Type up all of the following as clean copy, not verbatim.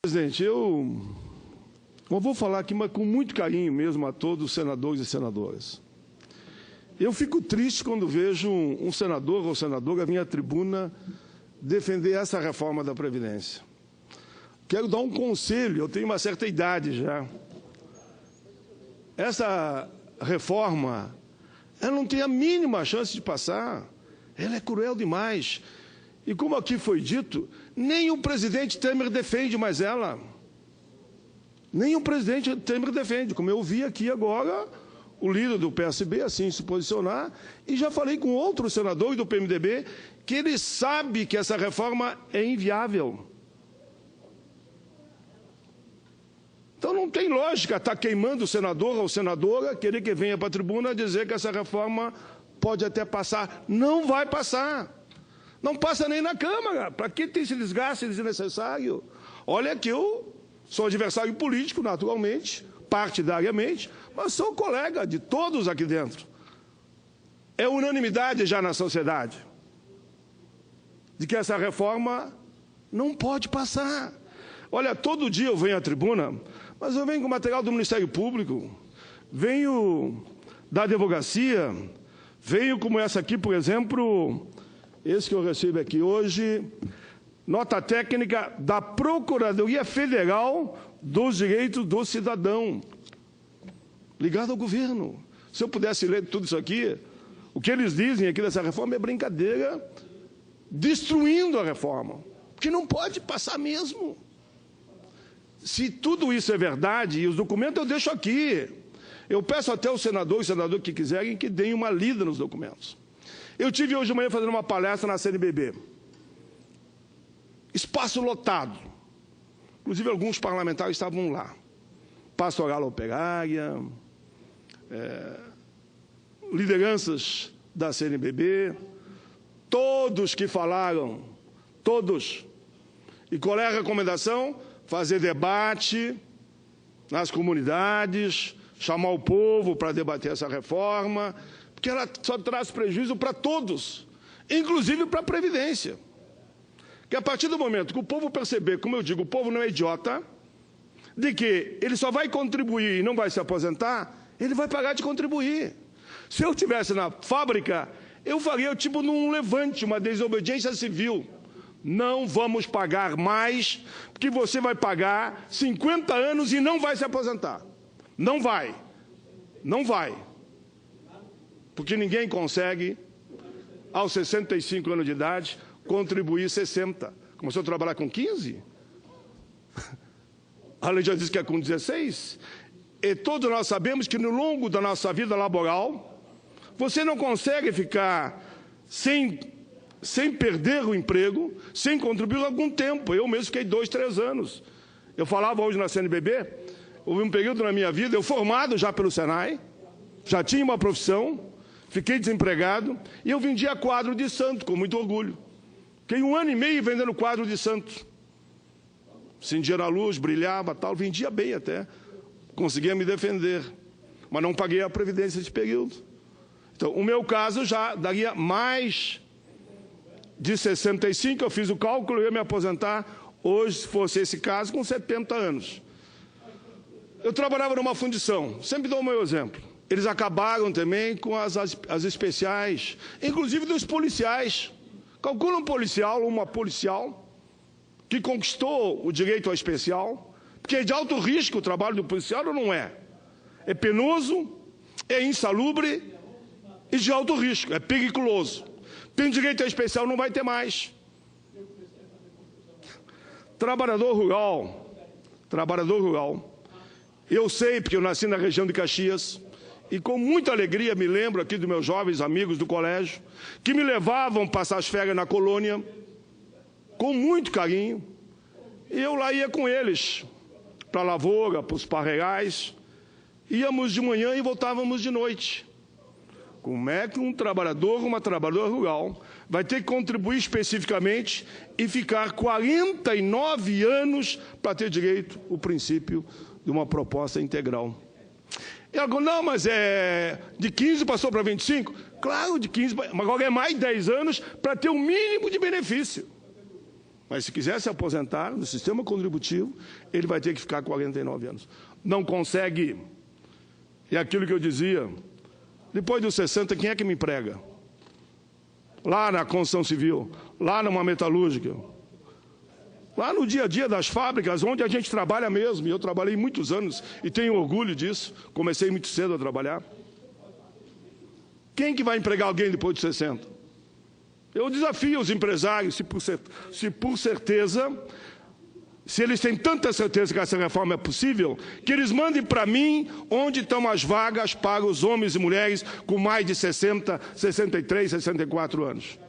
Presidente, eu vou falar aqui, mas com muito carinho mesmo a todos os senadores e senadoras. Eu fico triste quando vejo um senador ou senadora vir à tribuna defender essa reforma da Previdência. Quero dar um conselho, eu tenho uma certa idade já. Essa reforma, ela não tem a mínima chance de passar. Ela é cruel demais. E como aqui foi dito, nem o presidente Temer defende mais ela. Nem o presidente Temer defende. Como eu vi aqui agora, o líder do PSB assim se posicionar, e já falei com outros senadores do PMDB que ele sabe que essa reforma é inviável. Então não tem lógica estar queimando o senador ou senadora, querer que venha para a tribuna dizer que essa reforma pode até passar. Não vai passar. Não passa nem na Câmara. Para que tem esse desgaste desnecessário? Olha que eu sou adversário político, naturalmente, partidariamente, mas sou colega de todos aqui dentro. É unanimidade já na sociedade de que essa reforma não pode passar. Olha, todo dia eu venho à tribuna, mas eu venho com material do Ministério Público, venho da advocacia, venho como essa aqui, por exemplo, esse que eu recebo aqui hoje, nota técnica da Procuradoria Federal dos Direitos do Cidadão, ligado ao governo. Se eu pudesse ler tudo isso aqui, o que eles dizem aqui dessa reforma é brincadeira, destruindo a reforma, porque não pode passar mesmo. Se tudo isso é verdade, e os documentos eu deixo aqui, eu peço até os senadores que quiserem que deem uma lida nos documentos. Eu tive hoje de manhã fazendo uma palestra na CNBB. Espaço lotado. Inclusive, alguns parlamentares estavam lá. Pastoral Operária, lideranças da CNBB, todos que falaram, todos. E qual é a recomendação? Fazer debate nas comunidades, chamar o povo para debater essa reforma, porque ela só traz prejuízo para todos, inclusive para a Previdência. Que a partir do momento que o povo perceber, como eu digo, o povo não é idiota, de que ele só vai contribuir e não vai se aposentar, ele vai parar de contribuir. Se eu estivesse na fábrica, eu faria tipo num levante, uma desobediência civil. Não vamos pagar mais, porque você vai pagar 50 anos e não vai se aposentar. Não vai. Não vai. Porque ninguém consegue, aos 65 anos de idade, contribuir 60. Começou a trabalhar com 15? A lei já diz que é com 16. E todos nós sabemos que no longo da nossa vida laboral, você não consegue ficar sem perder o emprego, sem contribuir algum tempo. Eu mesmo fiquei 2, 3 anos. Eu falava hoje na CNBB, houve um período na minha vida, eu formado já pelo Senai, já tinha uma profissão, fiquei desempregado, e eu vendia quadro de santo, com muito orgulho. Fiquei 1 ano e meio vendendo quadro de santo. Acendia na luz, brilhava, tal, vendia bem até. Conseguia me defender, mas não paguei a previdência desse período. Então, o meu caso já daria mais de 65, eu fiz o cálculo, eu ia me aposentar hoje, se fosse esse caso, com 70 anos. Eu trabalhava numa fundição, sempre dou o meu exemplo. Eles acabaram também com as especiais, inclusive dos policiais. Calcula um policial, uma policial, que conquistou o direito ao especial, porque é de alto risco o trabalho do policial ou não é? É penoso, é insalubre e de alto risco, é periculoso. Tem direito ao especial, não vai ter mais. Trabalhador rural, eu sei, porque eu nasci na região de Caxias, e com muita alegria me lembro aqui dos meus jovens amigos do colégio, que me levavam passar as férias na colônia, com muito carinho, e eu lá ia com eles, para a lavoura, para os parreirais, íamos de manhã e voltávamos de noite. Como é que um trabalhador, uma trabalhadora rural, vai ter que contribuir especificamente e ficar 49 anos para ter direito ao princípio de uma proposta integral? E agora, não, mas de 15 passou para 25? Claro, de 15, mas agora é mais 10 anos para ter o mínimo de benefício. Mas se quiser se aposentar no sistema contributivo, ele vai ter que ficar 49 anos. Não consegue. É aquilo que eu dizia. Depois dos 60, quem é que me emprega? Lá na construção civil, lá numa metalúrgica, lá no dia a dia das fábricas, onde a gente trabalha mesmo. E eu trabalhei muitos anos e tenho orgulho disso. Comecei muito cedo a trabalhar. Quem que vai empregar alguém depois de 60? Eu desafio os empresários, se por certeza, se eles têm tanta certeza que essa reforma é possível, que eles mandem para mim onde estão as vagas para os homens e mulheres com mais de 60, 63, 64 anos.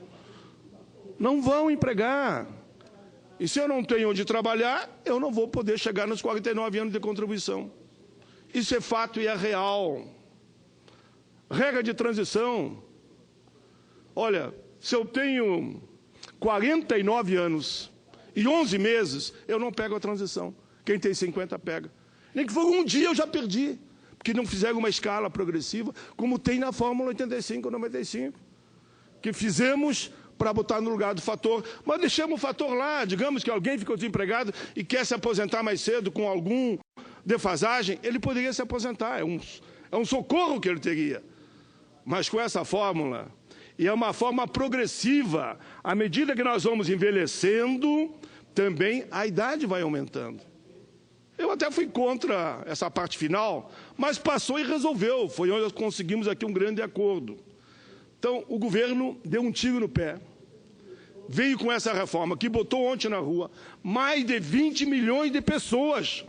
Não vão empregar. E se eu não tenho onde trabalhar, eu não vou poder chegar nos 49 anos de contribuição. Isso é fato e é real. Regra de transição. Olha, se eu tenho 49 anos e 11 meses, eu não pego a transição. Quem tem 50 pega. Nem que for um dia eu já perdi, porque não fizeram uma escala progressiva, como tem na Fórmula 85 ou 95, que fizemos para botar no lugar do fator. Mas deixamos o fator lá. Digamos que alguém ficou desempregado e quer se aposentar mais cedo com algum defasagem, ele poderia se aposentar. É um socorro que ele teria. Mas com essa fórmula... E é uma forma progressiva. À medida que nós vamos envelhecendo, também a idade vai aumentando. Eu até fui contra essa parte final, mas passou e resolveu. Foi onde nós conseguimos aqui um grande acordo. Então, o governo deu um tiro no pé. Veio com essa reforma, que botou ontem na rua mais de 20 milhões de pessoas,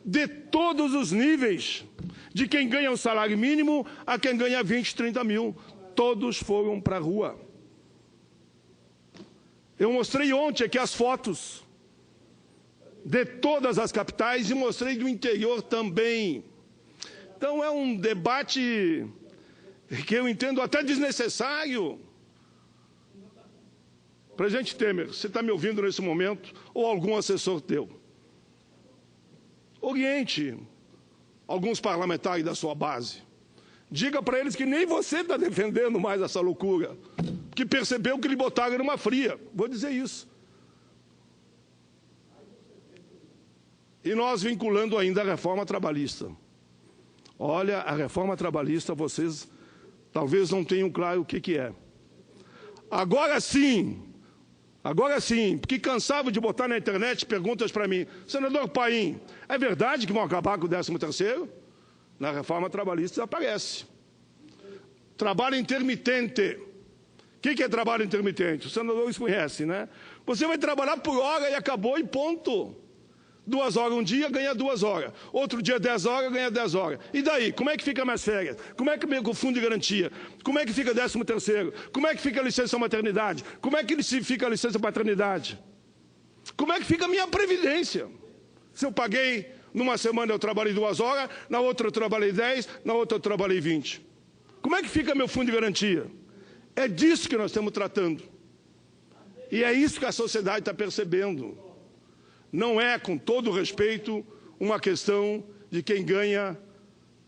de todos os níveis, de quem ganha um salário mínimo a quem ganha 20, 30 mil. Todos foram para a rua. Eu mostrei ontem aqui as fotos de todas as capitais e mostrei do interior também. Então é um debate que eu entendo até desnecessário. Presidente Temer, você está me ouvindo nesse momento, ou algum assessor teu? Oriente alguns parlamentares da sua base. Diga para eles que nem você está defendendo mais essa loucura, que percebeu que lhe botaram numa fria. Vou dizer isso. E nós vinculando ainda a reforma trabalhista. Olha, a reforma trabalhista, vocês talvez não tenham claro o que é. Agora sim, porque cansava de botar na internet perguntas para mim. Senador Paim, é verdade que vão acabar com o 13º? Na reforma trabalhista aparece. Trabalho intermitente. O que é trabalho intermitente? O senador isso conhece, né? Você vai trabalhar por hora e acabou e ponto. 2 horas um dia, ganha 2 horas. Outro dia 10 horas, ganha 10 horas. E daí? Como é que fica minhas férias? Como é que fica o fundo de garantia? Como é que fica 13º? Como é que fica a licença maternidade? Como é que fica a licença paternidade? Como é que fica a minha previdência? Se eu paguei... Numa semana eu trabalhei 2 horas, na outra eu trabalhei 10, na outra eu trabalhei 20. Como é que fica meu fundo de garantia? É disso que nós estamos tratando. E é isso que a sociedade está percebendo. Não é, com todo respeito, uma questão de quem ganha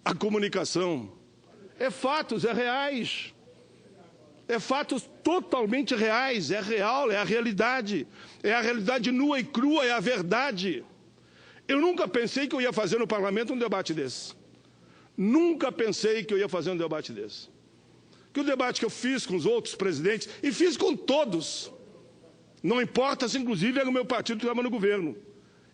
a comunicação. É fatos, é reais. É fatos totalmente reais, é real, é a realidade. É a realidade nua e crua, é a verdade. Eu nunca pensei que eu ia fazer no parlamento um debate desse. Nunca pensei que eu ia fazer um debate desse. Que o debate que eu fiz com os outros presidentes, e fiz com todos, não importa se inclusive era o meu partido que estava no governo.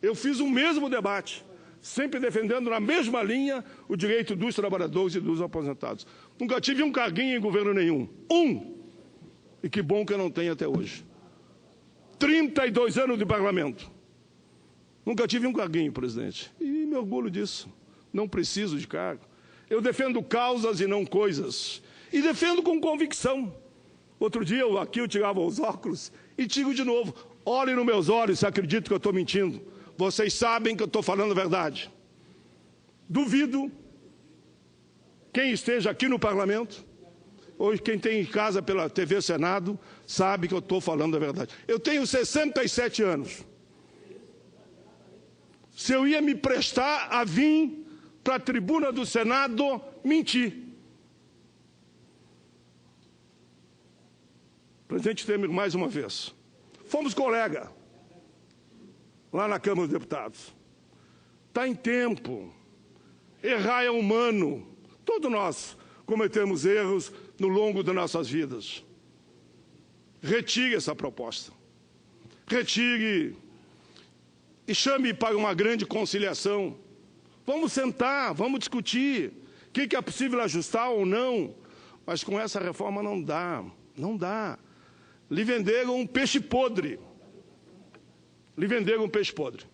Eu fiz o mesmo debate, sempre defendendo na mesma linha o direito dos trabalhadores e dos aposentados. Nunca tive um carguinho em governo nenhum. E que bom que eu não tenho até hoje. 32 anos de parlamento. Nunca tive um carguinho, presidente. E me orgulho disso. Não preciso de cargo. Eu defendo causas e não coisas. E defendo com convicção. Outro dia, eu tirava os óculos e tiro de novo. Olhem nos meus olhos se acreditam que eu estou mentindo. Vocês sabem que eu estou falando a verdade. Duvido quem esteja aqui no parlamento, ou quem tem em casa pela TV Senado, sabe que eu estou falando a verdade. Eu tenho 67 anos. Se eu ia me prestar a vir para a tribuna do Senado mentir. Presidente Temer, mais uma vez. Fomos colega. lá na Câmara dos Deputados. Está em tempo. Errar é humano. Todos nós cometemos erros no longo das nossas vidas. Retire essa proposta. Retire e chame para uma grande conciliação. Vamos sentar, vamos discutir o que é possível ajustar ou não. Mas com essa reforma não dá, não dá. Lhe venderam um peixe podre. Lhe venderam um peixe podre.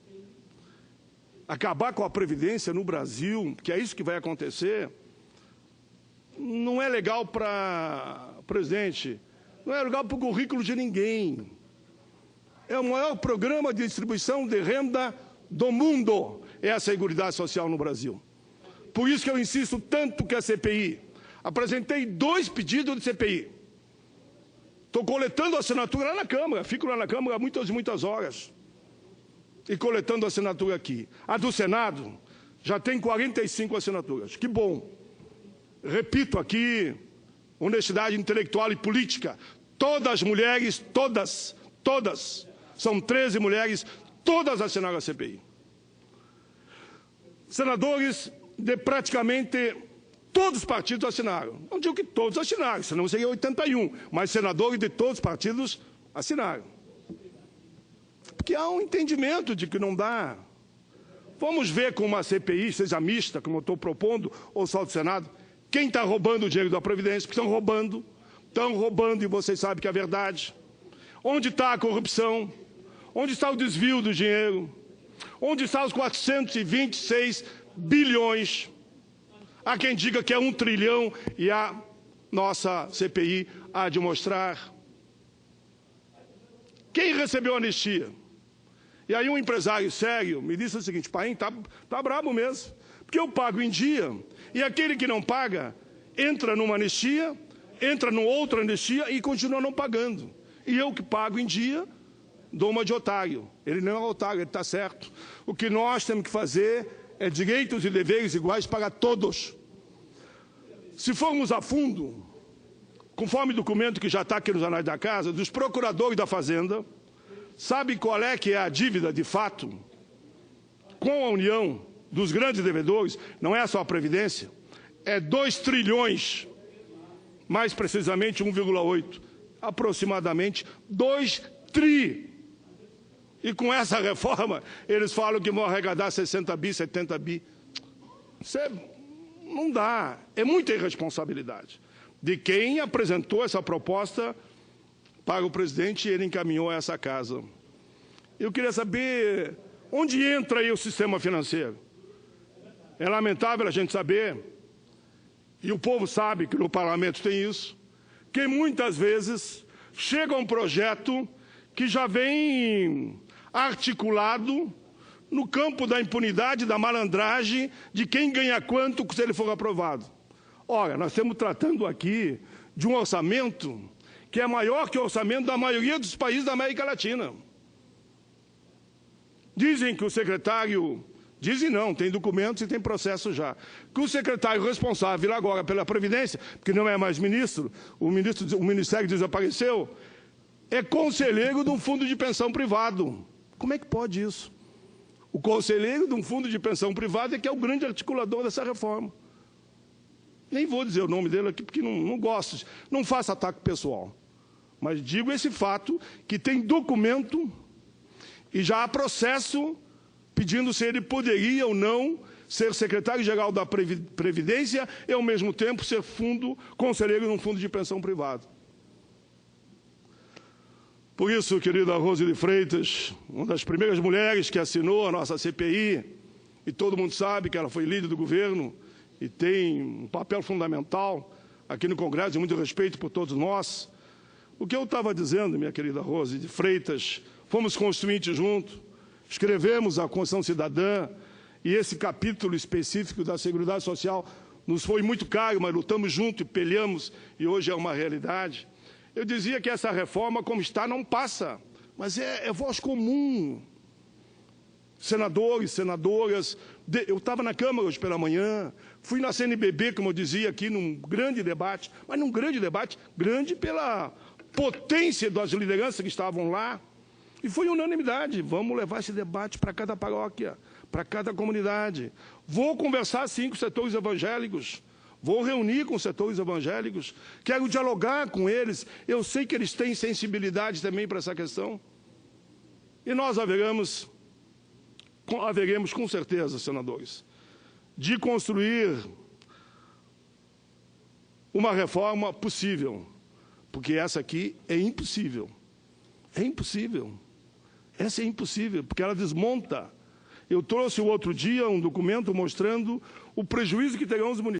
Acabar com a Previdência no Brasil, que é isso que vai acontecer, não é legal para o presidente, não é legal para o currículo de ninguém. É o maior programa de distribuição de renda do mundo, é a Seguridade Social no Brasil. Por isso que eu insisto tanto que a CPI, apresentei 2 pedidos de CPI. Estou coletando assinatura lá na Câmara, fico lá na Câmara muitas e muitas horas. E coletando assinatura aqui. A do Senado já tem 45 assinaturas. Que bom. Repito aqui, honestidade intelectual e política. Todas as mulheres, todas, são 13 mulheres, todas assinaram a CPI. Senadores de praticamente todos os partidos assinaram. Não digo que todos assinaram, senão seria 81, mas senadores de todos os partidos assinaram. Porque há um entendimento de que não dá. Vamos ver com uma CPI, seja mista, como eu estou propondo, ou só do Senado, quem está roubando o dinheiro da Previdência, porque estão roubando e vocês sabem que é verdade. Onde está a corrupção? Onde está o desvio do dinheiro? Onde estão os 426 bilhões? Há quem diga que é 1 trilhão e a nossa CPI há de mostrar. Quem recebeu a anistia? E aí um empresário sério me disse o seguinte: Paim, tá brabo mesmo, porque eu pago em dia e aquele que não paga entra numa anistia, entra numa outra anistia e continua não pagando. E eu que pago em dia dou uma de otário. Ele não é otário, ele está certo. O que nós temos que fazer é direitos e deveres iguais para todos. Se formos a fundo, conforme o documento que já está aqui nos anais da casa, dos procuradores da Fazenda, sabe qual é que é a dívida de fato com a União dos grandes devedores? Não é só a Previdência, é 2 trilhões, mais precisamente 1,8, aproximadamente 2 tri. E com essa reforma, eles falam que vão arrecadar 60 bi, 70 bi. Isso não dá, é muita irresponsabilidade de quem apresentou essa proposta para o presidente e ele encaminhou a essa casa. Eu queria saber onde entra aí o sistema financeiro. É lamentável a gente saber, e o povo sabe que no parlamento tem isso, que muitas vezes chega um projeto que já vem articulado no campo da impunidade, da malandragem, de quem ganha quanto se ele for aprovado. Ora, nós estamos tratando aqui de um orçamento que é maior que o orçamento da maioria dos países da América Latina. Dizem que o secretário... Dizem não, tem documentos e tem processo já. Que o secretário responsável agora pela Previdência, porque não é mais ministro, o Ministério desapareceu, é conselheiro de um fundo de pensão privado. Como é que pode isso? O conselheiro de um fundo de pensão privado é que é o grande articulador dessa reforma. Nem vou dizer o nome dele aqui, porque não gosto, não faço ataque pessoal. Mas digo esse fato, que tem documento e já há processo pedindo se ele poderia ou não ser secretário-geral da Previdência e, ao mesmo tempo, ser conselheiro de um fundo de pensão privado. Por isso, querida Rose de Freitas, uma das primeiras mulheres que assinou a nossa CPI, e todo mundo sabe que ela foi líder do governo e tem um papel fundamental aqui no Congresso, de muito respeito por todos nós. O que eu estava dizendo, minha querida Rose de Freitas, fomos constituintes juntos, escrevemos a Constituição Cidadã, e esse capítulo específico da Seguridade Social nos foi muito caro, mas lutamos juntos e peleamos, e hoje é uma realidade. Eu dizia que essa reforma, como está, não passa, mas é voz comum. Senadores, senadoras, eu estava na Câmara hoje pela manhã, fui na CNBB, como eu dizia aqui, num grande debate, mas num grande debate, grande pela potência das lideranças que estavam lá. E foi unanimidade, vamos levar esse debate para cada paróquia, para cada comunidade. Vou conversar, sim, com os setores evangélicos, vou reunir com os setores evangélicos, quero dialogar com eles, eu sei que eles têm sensibilidade também para essa questão. E nós haveremos com certeza, senadores, de construir uma reforma possível, porque essa aqui é impossível. É impossível. Essa é impossível, porque ela desmonta. Eu trouxe o outro dia um documento mostrando o prejuízo que terão os municípios.